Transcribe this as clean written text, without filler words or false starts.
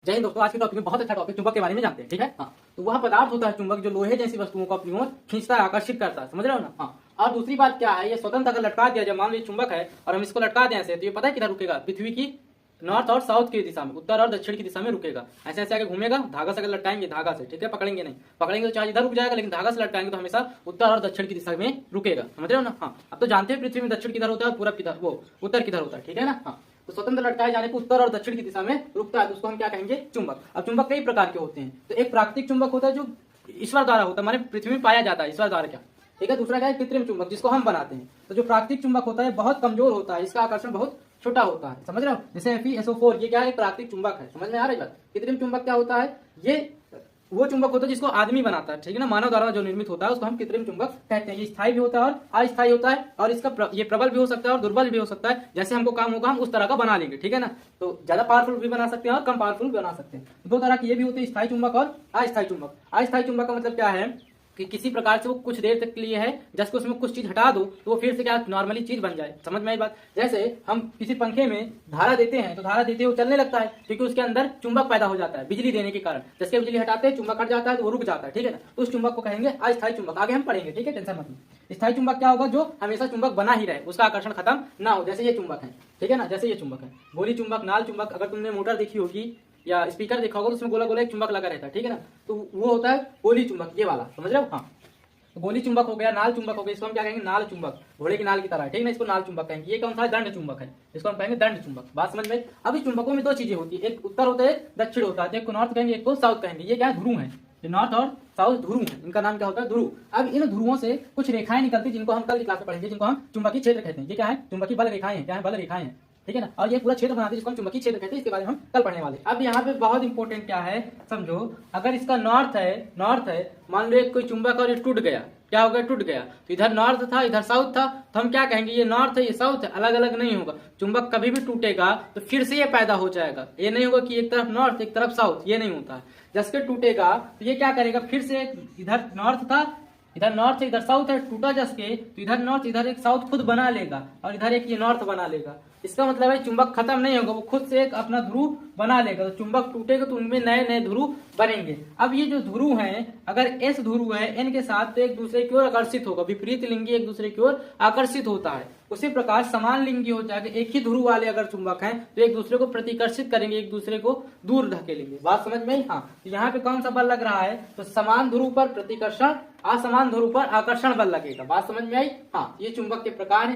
जय हिंद दोस्तों, आज के टॉपिक में बहुत अच्छा टॉपिक चुंबक के बारे में जानते हैं। ठीक है। हाँ, तो वह पदार्थ होता है चुंबक जो लोहे जैसी वस्तुओं को अपनी ओर खींचता है, आकर्षित करता है। समझ रहे हो ना। हाँ, और दूसरी बात क्या है, ये स्वतंत्र अगर लटका दिया जाए, मान लो ये चुंबक है और हम इसको लटका दें ऐसे, तो ये पता है किधर रुकेगा? पृथ्वी की नॉर्थ और साउथ की दिशा में, उत्तर और दक्षिण की दिशा में रुकेगा। ऐसे ऐसे आगे घूमेगा, धागा से अगर लटकाएंगे, धागा से, ठीक है, पकड़ेंगे नहीं, पकड़ेंगे तो चाहे इधर रुक जाएगा, लेकिन धागा से लटकाएंगे तो हमेशा उत्तर और दक्षिण की दिशा में रुकेगा। समझ रहे हो ना। हाँ, अब तो जानते हैं पृथ्वी में दक्षिण किधर होता है और पूरब किधर, वो उत्तर किधर होता है। ठीक है ना। हाँ, तो स्वतंत्र लटकाए जाने को उत्तर और दक्षिण की दिशा में रुकता है, तो उसको हम क्या कहेंगे? चुंबक। अब चुंबक कई प्रकार के होते हैं। तो एक प्राकृतिक चुंबक होता है जो ईश्वर द्वारा होता है, माने पृथ्वी में पाया जाता है ईश्वर द्वारा। क्या, ठीक है। दूसरा क्या है? कृत्रिम चुंबक, जिसको हम बनाते हैं। तो जो प्राकृतिक चुंबक होता है बहुत कमजोर होता है, इसका आकर्षण बहुत छोटा होता है। समझ रहे हो। जैसे FeSO4, ये क्या है? प्राकृतिक चुंबक है। समझ में आ रही बात। कृत्रिम चुंबक क्या होता है? ये वो चुंबक होता है जिसको आदमी बनाता है, ठीक है ना, मानव द्वारा जो निर्मित होता है उसको हम कृत्रिम चुंबक कहते हैं। ये स्थायी भी होता है और अस्थायी होता है, और इसका ये प्रबल भी हो सकता है और दुर्बल भी हो सकता है। जैसे हमको काम होगा हम उस तरह का बना लेंगे। ठीक है ना। तो ज्यादा पावरफुल भी बना सकते हैं और कम पावरफुल भी बना सकते हैं। दो तरह के ये भी होते हैं, स्थायी चुंबक और अस्थायी चुंबक। अस्थायी चुंबक का मतलब क्या है कि किसी प्रकार से वो कुछ देर तक के लिए है, जैसे उसमें कुछ चीज हटा दो तो वो फिर से क्या नॉर्मली चीज बन जाए। समझ में आई बात। जैसे हम किसी पंखे में धारा देते हैं तो धारा देते हुए चलने लगता है, क्योंकि उसके अंदर चुंबक पैदा हो जाता है बिजली देने के कारण। जैसे बिजली हटाते हैं चुंबक हट जाता है तो वो रुक जाता है। ठीक है ना। तो उस चुंबक को कहेंगे अस्थायी चुंबक। आगे हम पढ़ेंगे, ठीक है, टेंशन मत लो। स्थायी चुंबक क्या होगा? जो हमेशा चुंबक बना ही रहे, उसका आकर्षण खत्म ना हो। जैसे ये चुंबक है, ठीक है ना, जैसे ये चुंबक है, गोली चुंबक, नाल चुंबक। अगर तुमने मोटर देखी होगी या स्पीकर देखा होगा तो उसमें गोला गोला एक चुंबक लगा रहता है, ठीक है ना। तो वो होता है गोली चुंबक, ये वाला। समझ रहे हो। हाँ, तो गोली चुंबक हो गया, नाल चुंबक हो गया, इसको हम क्या कहेंगे? नाल चुंबक, घोड़े की नाल की तरह, ठीक है ना, इसको नाल चुंबक कहेंगे। ये कौन सा है? दंड चुंबक है, इसको हम कहेंगे दंड चुंबक। बात समझ में। अब इस चुंबकों में दो चीजें होती है, एक उत्तर होता है, एक दक्षिण होता है। एक को नॉर्थ कहेंगे, एक को साउथ कहेंगे। ये क्या है? ध्रुव है। ये नॉर्थ और साउथ ध्रुव है, इनका नाम क्या होता है? ध्रुव। अब इन ध्रुवों से कुछ रेखाएं निकलती जिनको हम कल की क्लास में पढ़ेंगे, जिनको हम चुंबकीय क्षेत्र कहते हैं। ये क्या है? चुंबकीय बल रेखाएं हैं। क्या है? बल रेखाएं हैं, ठीक है ना। और ये पूरा क्षेत्र बनाते हैं जिसको हम चुंबकीय क्षेत्र कहते हैं। इसके बारे में हम कल पढ़ने वाले। अब यहाँ पे बहुत इंपॉर्टेंट क्या है समझो, अगर इसका नॉर्थ है, मान लो एक कोई चुंबक और ये टूट गया, क्या हो गया? टूट गया। तो इधर नॉर्थ था, इधर साउथ था, तो हम क्या कहेंगे? ये नॉर्थ है, ये साउथ है, अलग अलग नहीं होगा। चुंबक कभी भी टूटेगा तो फिर से ये पैदा हो जाएगा। ये नहीं होगा कि एक तरफ नॉर्थ एक तरफ साउथ, ये नहीं होता है। जैसे टूटेगा तो ये क्या करेगा? फिर से इधर नॉर्थ था, इधर नॉर्थ है, इधर साउथ है, टूटा जसके तो इधर नॉर्थ इधर एक साउथ खुद बना लेगा और इधर एक ये नॉर्थ बना लेगा। इसका मतलब है चुंबक खत्म नहीं होगा, वो खुद से एक अपना ध्रुव बना लेगा। तो चुंबक टूटेगा तो उनमें नए नए ध्रुव बनेंगे। अब ये जो ध्रुव हैं, अगर एस ध्रुव है एन के साथ, तो एक दूसरे की ओर आकर्षित होगा। विपरीत लिंगी एक दूसरे की ओर आकर्षित होता है। उसी प्रकार समान लिंगी हो जाएगा, एक ही ध्रुव वाले अगर चुंबक हैं तो एक दूसरे को प्रतिकर्षित करेंगे, एक दूसरे को दूर धकेलेंगे। बात समझ में आई। हाँ, तो यहाँ पे कौन सा बल लग रहा है? तो समान ध्रुव पर प्रतिकर्षण, असमान ध्रुव पर आकर्षण बल लगेगा। बात समझ में आई। हाँ, ये चुंबक के प्रकार है।